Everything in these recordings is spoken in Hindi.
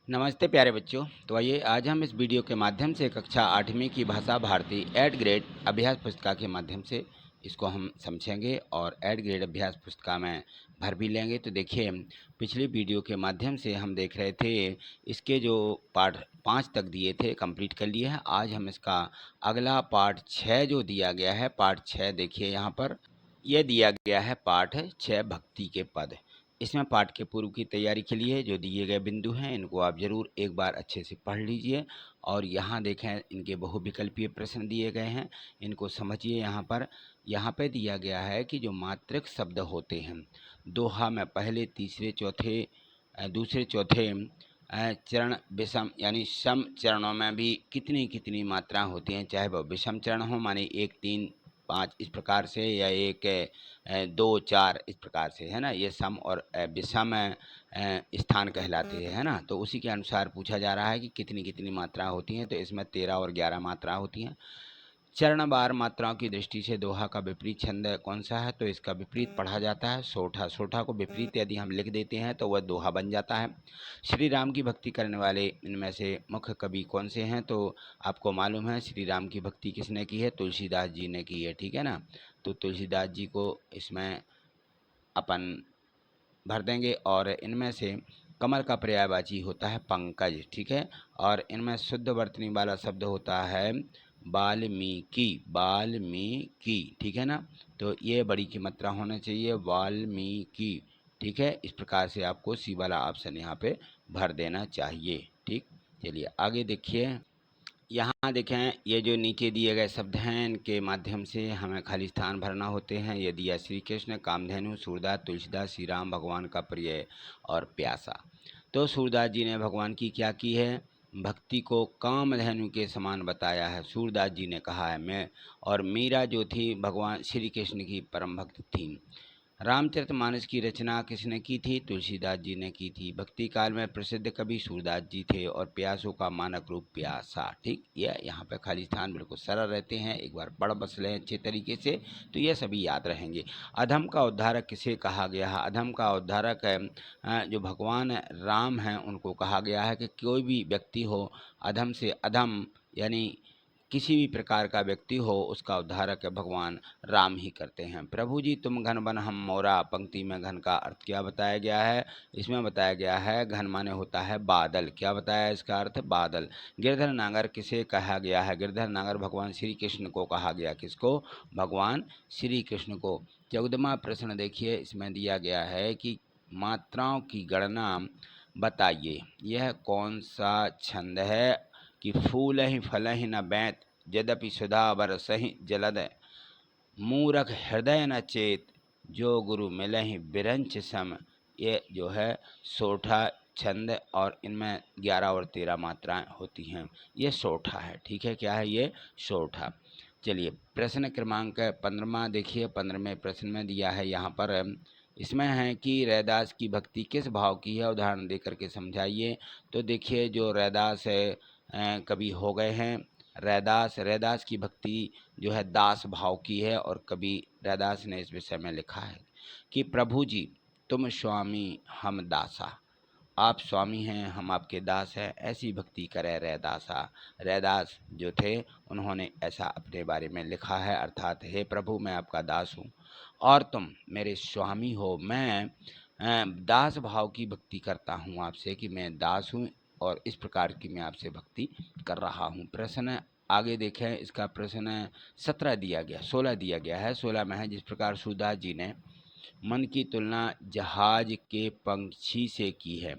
नमस्ते प्यारे बच्चों। तो आइए आज हम इस वीडियो के माध्यम से कक्षा 8वीं की भाषा भारती 8 ग्रेड अभ्यास पुस्तिका के माध्यम से इसको हम समझेंगे और 8 ग्रेड अभ्यास पुस्तिका में भर भी लेंगे। तो देखिए, पिछली वीडियो के माध्यम से हम देख रहे थे इसके जो पार्ट 5 तक दिए थे कंप्लीट कर लिए हैं। आज हम इसका अगला पार्ट 6 जो दिया गया है, पार्ट 6 देखिए यहाँ पर यह दिया गया है पाठ 6 भक्ति के पद। इसमें पाठ के पूर्व की तैयारी के लिए जो दिए गए बिंदु हैं इनको आप ज़रूर एक बार अच्छे से पढ़ लीजिए और यहाँ देखें इनके बहुविकल्पीय प्रश्न दिए गए हैं, इनको समझिए। यहाँ पे दिया गया है कि जो मात्रक शब्द होते हैं दोहा में पहले तीसरे चौथे दूसरे चौथे चरण विषम यानी सम चरणों में भी कितनी कितनी मात्राएं होती हैं, चाहे वह विषम चरण हो माने 1 3 5 इस प्रकार से या 1 2 4 इस प्रकार से, है ना। ये सम और विषम स्थान कहलाते हैं, है ना। तो उसी के अनुसार पूछा जा रहा है कि कितनी कितनी मात्रा होती हैं। तो इसमें 13 और 11 मात्रा होती हैं। चरणवार मात्राओं की दृष्टि से दोहा का विपरीत छंद कौन सा है? तो इसका विपरीत पढ़ा जाता है सोठा। सोठा को विपरीत यदि हम लिख देते हैं तो वह दोहा बन जाता है। श्री राम की भक्ति करने वाले इनमें से मुख्य कवि कौन से हैं? तो आपको मालूम है श्री राम की भक्ति किसने की है? तुलसीदास जी ने की है, ठीक है ना। तो तुलसीदास जी को इसमें अपन भर देंगे। और इनमें से कमल का पर्यायवाची होता है पंकज, ठीक है। और इनमें शुद्ध वर्तनी वाला शब्द होता है वाल्मीकि, वाल्मीकि, ठीक है ना। तो ये बड़ी की मात्रा होना चाहिए वाल्मीकि, ठीक है। इस प्रकार से आपको सी वाला ऑप्शन यहाँ पे भर देना चाहिए, ठीक। चलिए आगे देखिए। यहाँ देखें ये जो नीचे दिए गए शब्द हैं इनके माध्यम से हमें खाली स्थान भरना होते हैं। ये दिया श्री कृष्ण, कामधेनु, सूरदास, तुलसीदास, श्री राम भगवान का प्रिय और प्यासा। तो सूरदास जी ने भगवान की क्या की है? भक्ति को कामधेनु के समान बताया है। सूरदास जी ने कहा है मैं, और मीरा जो थी भगवान श्री कृष्ण की परम भक्त थी। रामचरितमानस की रचना किसने की थी? तुलसीदास जी ने की थी। भक्ति काल में प्रसिद्ध कवि सूरदास जी थे और प्यासों का मानक रूप प्यासा, ठीक। यह यहाँ पे खाली स्थान बिल्कुल सरल रहते हैं, एक बार पढ़ बस लें अच्छे तरीके से तो यह सभी याद रहेंगे। अधम का उद्धारक किसे कहा गया है? अधम का उद्धारक जो भगवान राम हैं उनको कहा गया है कि कोई भी व्यक्ति हो अधम से अधम यानी किसी भी प्रकार का व्यक्ति हो उसका उद्धारक भगवान राम ही करते हैं। प्रभु जी तुम घन बन हम मोरा, पंक्ति में घन का अर्थ क्या बताया गया है? इसमें बताया गया है घन माने होता है बादल। क्या बताया इसका अर्थ? बादल। गिरधर नागर किसे कहा गया है? गिरधर नागर भगवान श्री कृष्ण को कहा गया। किसको? भगवान श्री कृष्ण को। 14वां प्रश्न देखिए, इसमें दिया गया है कि मात्राओं की गणना बताइए। यह कौन सा छंद है कि फूल ही फल ही न बैत, यद्यपि सुधा बरसहि जलद, मूरख हृदय न चेत, जो गुरु मिलहि बिरंच सम। ये जो है सोठा छंद और इनमें 11 और 13 मात्राएं होती हैं। ये सोठा है, ठीक है। क्या है ये? सोठा। चलिए प्रश्न क्रमांक 15वां देखिए। 15वें प्रश्न में दिया है यहाँ पर, इसमें है कि रैदास की भक्ति किस भाव की है? उदाहरण दे करके समझाइए। तो देखिए जो रैदास कवि हो गए हैं रैदास की भक्ति जो है दास भाव की है और कवि रैदास ने इस विषय में लिखा है कि प्रभु जी तुम स्वामी हम दासा, आप स्वामी हैं हम आपके दास हैं, ऐसी भक्ति करे रैदासा। रैदास जो थे उन्होंने ऐसा अपने बारे में लिखा है, अर्थात हे प्रभु मैं आपका दास हूँ और तुम मेरे स्वामी हो। मैं दास भाव की भक्ति करता हूँ आपसे कि मैं दास हूँ और इस प्रकार की मैं आपसे भक्ति कर रहा हूँ। प्रश्न आगे देखें। इसका प्रश्न 17 दिया गया 16 दिया गया है। 16 में है, जिस प्रकार सूरदास जी ने मन की तुलना जहाज के पंछी से की है।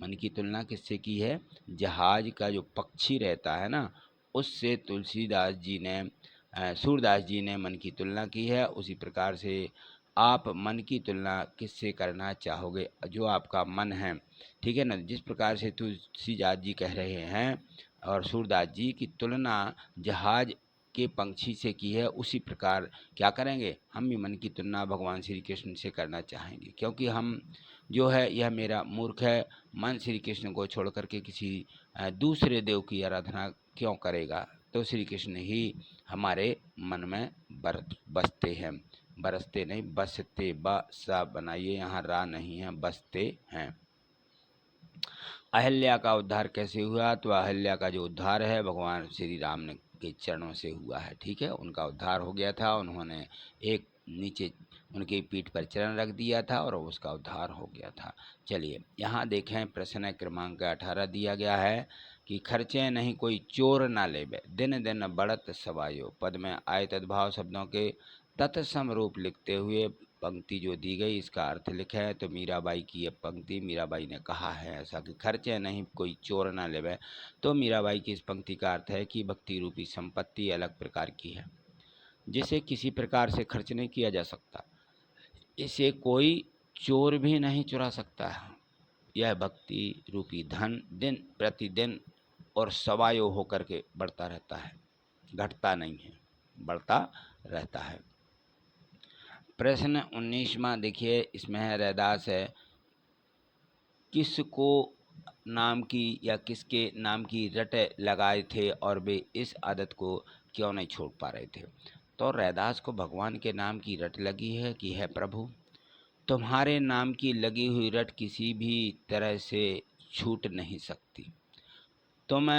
मन की तुलना किससे की है? जहाज का जो पक्षी रहता है ना उससे तुलसीदास जी ने सूरदास जी ने मन की तुलना की है। उसी प्रकार से आप मन की तुलना किससे करना चाहोगे? जो आपका मन है, ठीक है ना। जिस प्रकार से तुलसीदास जी कह रहे हैं और सूरदास जी की तुलना जहाज के पंछी से की है, उसी प्रकार क्या करेंगे? हम भी मन की तुलना भगवान श्री कृष्ण से करना चाहेंगे, क्योंकि हम जो है यह मेरा मूर्ख है मन श्री कृष्ण को छोड़ करके किसी दूसरे देव की आराधना क्यों करेगा? तो श्री कृष्ण ही हमारे मन में बसते हैं, बरसते नहीं बसते, ब सा बनाइए, यहाँ रा नहीं है, बसते हैं। अहिल्या का उद्धार कैसे हुआ? तो अहिल्या का जो उद्धार है भगवान श्री राम ने के चरणों से हुआ है। ठीक है, उनका उद्धार हो गया था, उन्होंने एक नीचे उनकी पीठ पर चरण रख दिया था और उसका उद्धार हो गया था। चलिए यहाँ देखें, प्रश्न क्रमांक 18 दिया गया है कि खर्चे नहीं कोई चोर ना लेबे, दिन दिन बढ़त सवायो। पद में आए तद्भाव शब्दों के तत्सम रूप लिखते हुए पंक्ति जो दी गई इसका अर्थ लिखा है। तो मीराबाई की ये पंक्ति, मीराबाई ने कहा है ऐसा कि खर्चे नहीं कोई चोर ना लेवे। तो मीराबाई की इस पंक्ति का अर्थ है कि भक्ति रूपी संपत्ति अलग प्रकार की है, जिसे किसी प्रकार से खर्च नहीं किया जा सकता, इसे कोई चोर भी नहीं चुरा सकता है। यह भक्ति रूपी धन दिन प्रतिदिन और सवायो होकर के बढ़ता रहता है, घटता नहीं है, बढ़ता रहता है। प्रश्न 19वां देखिए, इसमें है रैदास है, किसको नाम की या किसके नाम की रट लगाए थे और वे इस आदत को क्यों नहीं छोड़ पा रहे थे? तो रैदास को भगवान के नाम की रट लगी है कि है प्रभु, तुम्हारे नाम की लगी हुई रट किसी भी तरह से छूट नहीं सकती। तुम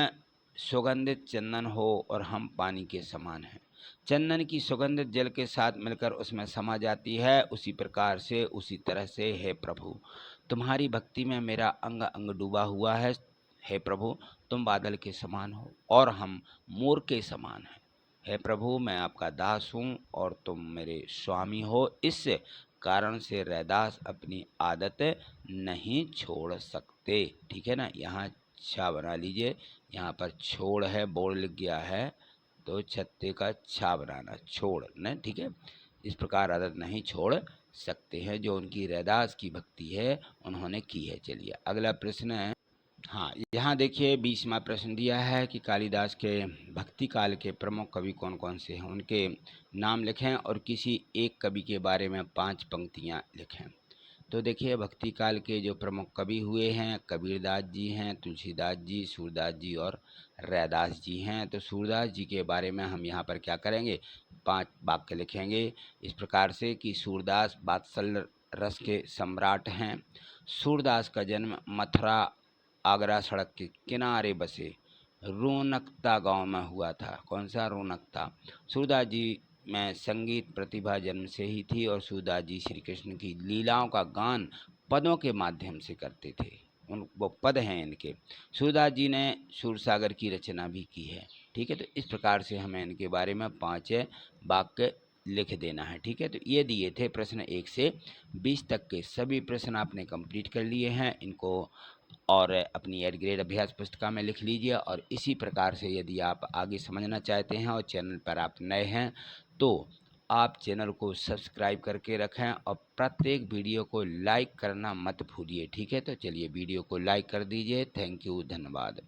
सुगंधित चंदन हो और हम पानी के समान हैं। चंदन की सुगंधित जल के साथ मिलकर उसमें समा जाती है, उसी प्रकार से उसी तरह से हे प्रभु, तुम्हारी भक्ति में मेरा अंग अंग डूबा हुआ है। हे प्रभु, तुम बादल के समान हो और हम मोर के समान हैं। हे प्रभु, मैं आपका दास हूँ और तुम मेरे स्वामी हो। इस कारण से रैदास अपनी आदत नहीं छोड़ सकते। ठीक है ना, यहाँ छा बना लीजिए, यहाँ पर छोड़ है, बोर्ड लिख गया है, तो छत्ते का छा बनाना, छोड़ न। ठीक है, इस प्रकार आदत नहीं छोड़ सकते हैं जो उनकी रैदास की भक्ति है उन्होंने की है। चलिए अगला प्रश्न है, हाँ यहाँ देखिए 20वां प्रश्न दिया है कि कालिदास के भक्ति काल के प्रमुख कवि कौन कौन से हैं, उनके नाम लिखें और किसी एक कवि के बारे में 5 पंक्तियाँ लिखें। तो देखिए भक्ति काल के जो प्रमुख कवि हुए हैं, कबीरदास जी हैं, तुलसीदास जी, सूरदास जी और रैदास जी हैं। तो सूरदास जी के बारे में हम यहाँ पर क्या करेंगे, 5 वाक्य लिखेंगे इस प्रकार से कि सूरदास वात्सल्य रस के सम्राट हैं। सूरदास का जन्म मथुरा आगरा सड़क के किनारे बसे रोनकता गांव में हुआ था। कौन सा? रोनकता। सूरदास जी में संगीत प्रतिभा जन्म से ही थी और सूरदास जी श्री कृष्ण की लीलाओं का गान पदों के माध्यम से करते थे। वो पद हैं इनके। सूरदास जी ने सूरसागर की रचना भी की है। ठीक है, तो इस प्रकार से हमें इनके बारे में 5 वाक्य लिख देना है। ठीक है, तो ये दिए थे प्रश्न 1 से 20 तक के सभी प्रश्न आपने कंप्लीट कर लिए हैं इनको, और अपनी एड ग्रेड अभ्यास पुस्तिका में लिख लीजिए। और इसी प्रकार से यदि आप आगे समझना चाहते हैं और चैनल पर आप नए हैं तो आप चैनल को सब्सक्राइब करके रखें और प्रत्येक वीडियो को लाइक करना मत भूलिए। ठीक है, तो चलिए वीडियो को लाइक कर दीजिए। थैंक यू, धन्यवाद।